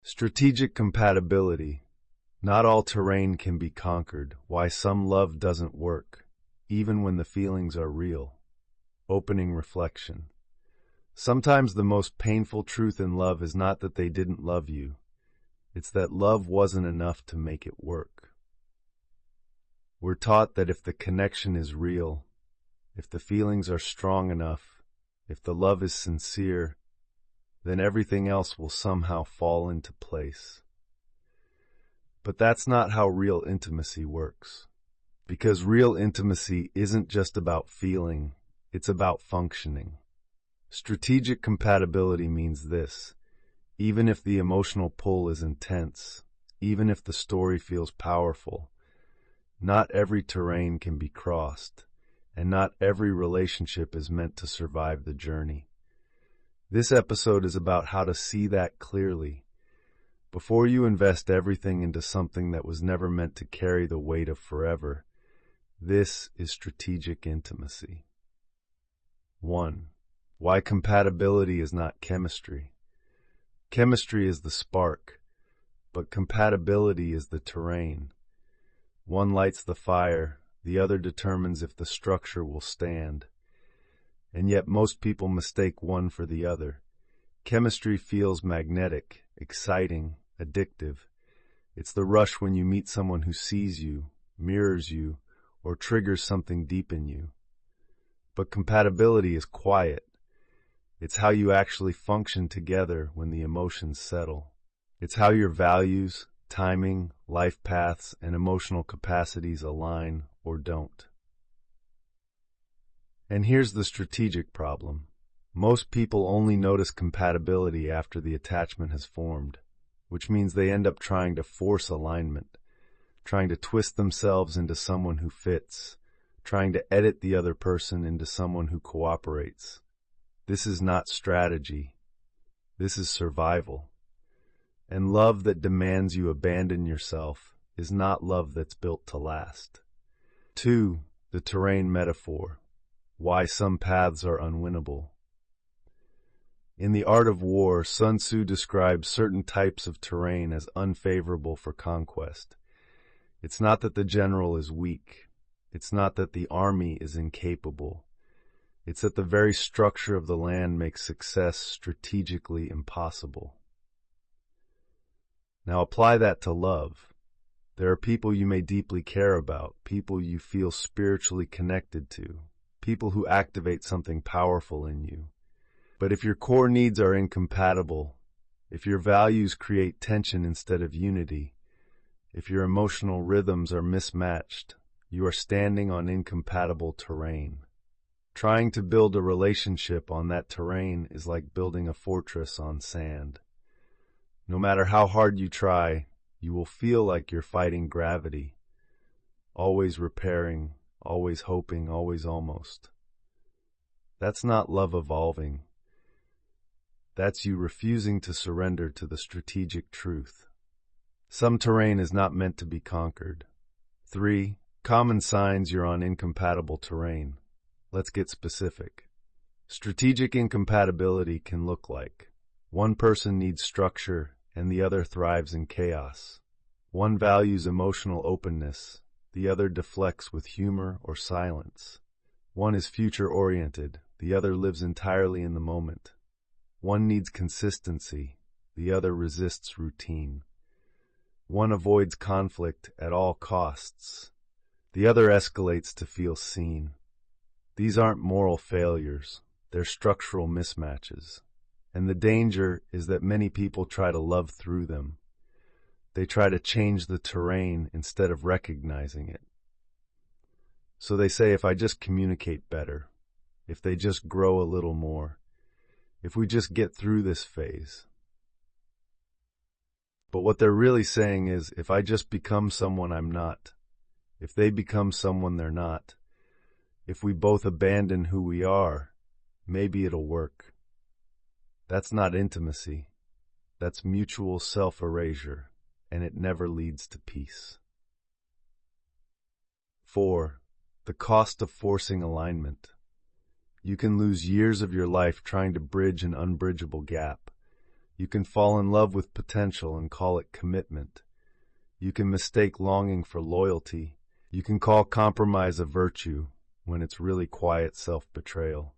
Strategic compatibility. Not all terrain can be conquered. Why some love doesn't work, even when the feelings are real. Opening reflection. Sometimes the most painful truth in love is not that they didn't love you. It's that love wasn't enough to make it work. We're taught that if the connection is real, if the feelings are strong enough, if the love is sincere, then everything else will somehow fall into place. But that's not how real intimacy works. Because real intimacy isn't just about feeling, it's about functioning. Strategic compatibility means this: even if the emotional pull is intense, even if the story feels powerful, not every terrain can be crossed, and not every relationship is meant to survive the journey. This episode is about how to see that clearly. Before you invest everything into something that was never meant to carry the weight of forever, this is strategic intimacy. 1. Why compatibility is not chemistry. Chemistry is the spark, but compatibility is the terrain. One lights the fire, the other determines if the structure will stand. And yet most people mistake one for the other. Chemistry feels magnetic, exciting, addictive. It's the rush when you meet someone who sees you, mirrors you, or triggers something deep in you. But compatibility is quiet. It's how you actually function together when the emotions settle. It's how your values, timing, life paths, and emotional capacities align or don't. And here's the strategic problem. Most people only notice compatibility after the attachment has formed, which means they end up trying to force alignment, trying to twist themselves into someone who fits, trying to edit the other person into someone who cooperates. This is not strategy. This is survival. And love that demands you abandon yourself is not love that's built to last. 2. The terrain metaphor. Why some paths are unwinnable. In The Art of War, Sun Tzu describes certain types of terrain as unfavorable for conquest. It's not that the general is weak. It's not that the army is incapable. It's that the very structure of the land makes success strategically impossible. Now apply that to love. There are people you may deeply care about, people you feel spiritually connected to, people who activate something powerful in you. But if your core needs are incompatible, if your values create tension instead of unity, if your emotional rhythms are mismatched, you are standing on incompatible terrain. Trying to build a relationship on that terrain is like building a fortress on sand. No matter how hard you try, you will feel like you're fighting gravity, always repairing, always hoping, always almost. That's not love evolving. That's you refusing to surrender to the strategic truth. Some terrain is not meant to be conquered. 3. Common signs you're on incompatible terrain. Let's get specific. Strategic incompatibility can look like: one person needs structure and the other thrives in chaos. One values emotional openness, the other deflects with humor or silence. One is future-oriented, the other lives entirely in the moment. One needs consistency, the other resists routine. One avoids conflict at all costs, the other escalates to feel seen. These aren't moral failures, they're structural mismatches. And the danger is that many people try to love through them. They try to change the terrain instead of recognizing it. So they say, if I just communicate better, if they just grow a little more, if we just get through this phase. But what they're really saying is, if I just become someone I'm not, if they become someone they're not, if we both abandon who we are, maybe it'll work. That's not intimacy. That's mutual self-erasure, and it never leads to peace. 4. The cost of forcing alignment. You can lose years of your life trying to bridge an unbridgeable gap. You can fall in love with potential and call it commitment. You can mistake longing for loyalty. You can call compromise a virtue when it's really quiet self-betrayal.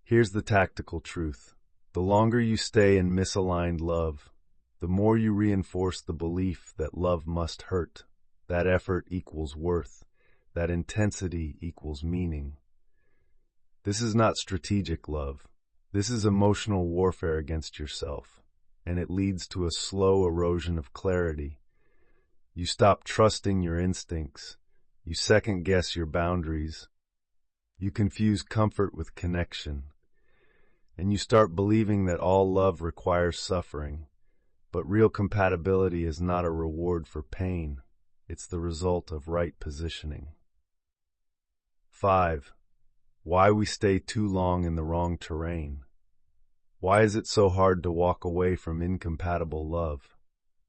Here's the tactical truth. The longer you stay in misaligned love, the more you reinforce the belief that love must hurt, that effort equals worth, that intensity equals meaning. This is not strategic love. This is emotional warfare against yourself, and it leads to a slow erosion of clarity. You stop trusting your instincts. You second-guess your boundaries. You confuse comfort with connection. And you start believing that all love requires suffering. But real compatibility is not a reward for pain. It's the result of right positioning. 5. Why we stay too long in the wrong terrain. Why is it so hard to walk away from incompatible love?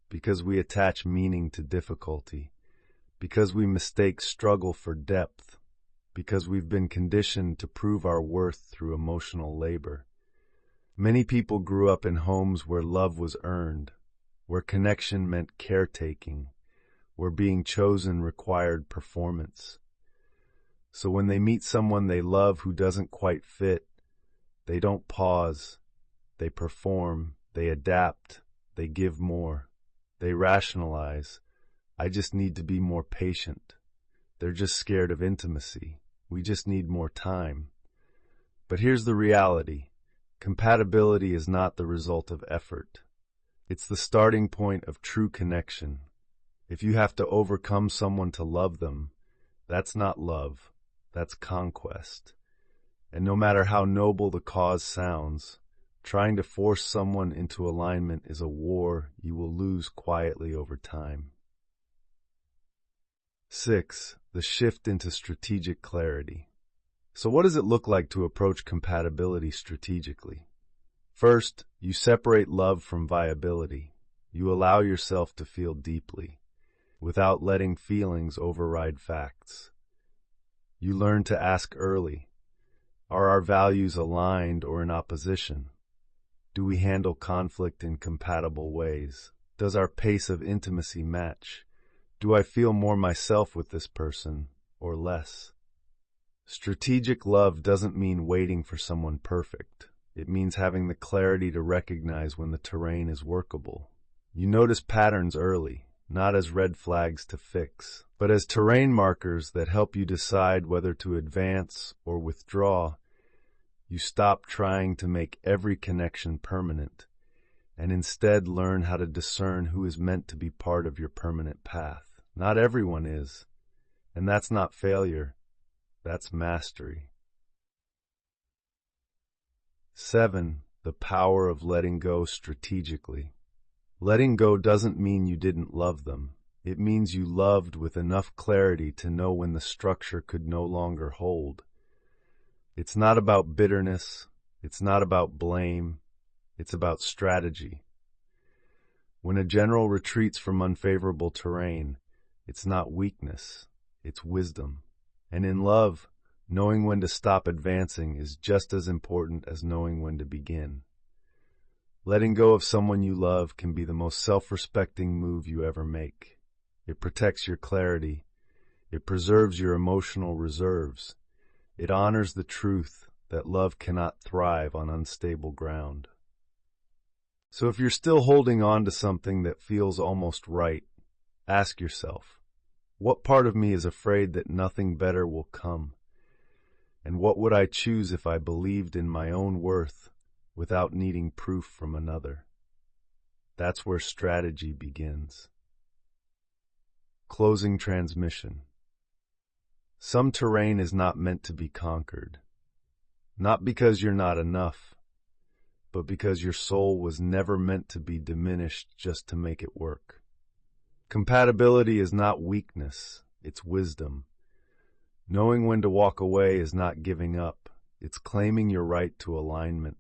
Because we attach meaning to difficulty. Because we mistake struggle for depth. Because we've been conditioned to prove our worth through emotional labor. Many people grew up in homes where love was earned, where connection meant caretaking, where being chosen required performance. So when they meet someone they love who doesn't quite fit, they don't pause, they perform, they adapt, they give more, they rationalize. I just need to be more patient. They're just scared of intimacy. We just need more time. But here's the reality. Compatibility is not the result of effort. It's the starting point of true connection. If you have to overcome someone to love them, that's not love. That's conquest. And no matter how noble the cause sounds, trying to force someone into alignment is a war you will lose quietly over time. 6. The shift into strategic clarity. So what does it look like to approach compatibility strategically? First, you separate love from viability. You allow yourself to feel deeply, without letting feelings override facts. You learn to ask early, are our values aligned or in opposition? Do we handle conflict in compatible ways? Does our pace of intimacy match? Do I feel more myself with this person or less? Strategic love doesn't mean waiting for someone perfect. It means having the clarity to recognize when the terrain is workable. You notice patterns early, not as red flags to fix, but as terrain markers that help you decide whether to advance or withdraw. You stop trying to make every connection permanent, and instead learn how to discern who is meant to be part of your permanent path. Not everyone is, and that's not failure, that's mastery. 7. The power of letting go strategically. Letting go doesn't mean you didn't love them. It means you loved with enough clarity to know when the structure could no longer hold. It's not about bitterness. It's not about blame. It's about strategy. When a general retreats from unfavorable terrain, it's not weakness, it's wisdom. And in love, knowing when to stop advancing is just as important as knowing when to begin. Letting go of someone you love can be the most self-respecting move you ever make. It protects your clarity. It preserves your emotional reserves. It honors the truth that love cannot thrive on unstable ground. So if you're still holding on to something that feels almost right, ask yourself, what part of me is afraid that nothing better will come? And what would I choose if I believed in my own worth without needing proof from another? That's where strategy begins. Closing transmission. Some terrain is not meant to be conquered. Not because you're not enough, but because your soul was never meant to be diminished just to make it work. Compatibility is not weakness, it's wisdom. Knowing when to walk away is not giving up, it's claiming your right to alignment.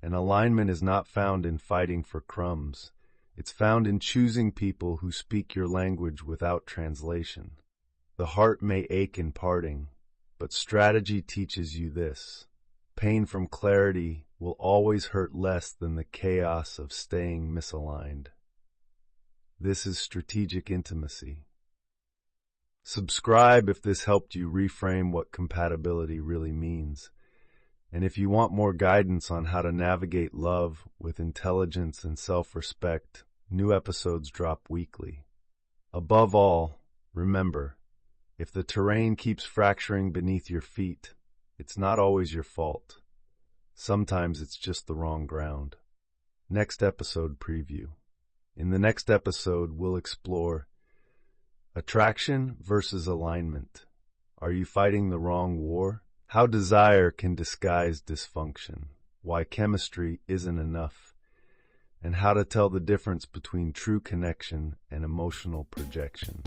And alignment is not found in fighting for crumbs. It's found in choosing people who speak your language without translation. The heart may ache in parting, but strategy teaches you this. Pain from clarity will always hurt less than the chaos of staying misaligned. This is strategic intimacy. Subscribe if this helped you reframe what compatibility really means. And if you want more guidance on how to navigate love with intelligence and self-respect, new episodes drop weekly. Above all, remember, if the terrain keeps fracturing beneath your feet, it's not always your fault. Sometimes it's just the wrong ground. Next episode preview. In the next episode, we'll explore attraction versus alignment. Are you fighting the wrong war? How desire can disguise dysfunction, why chemistry isn't enough, and how to tell the difference between true connection and emotional projection.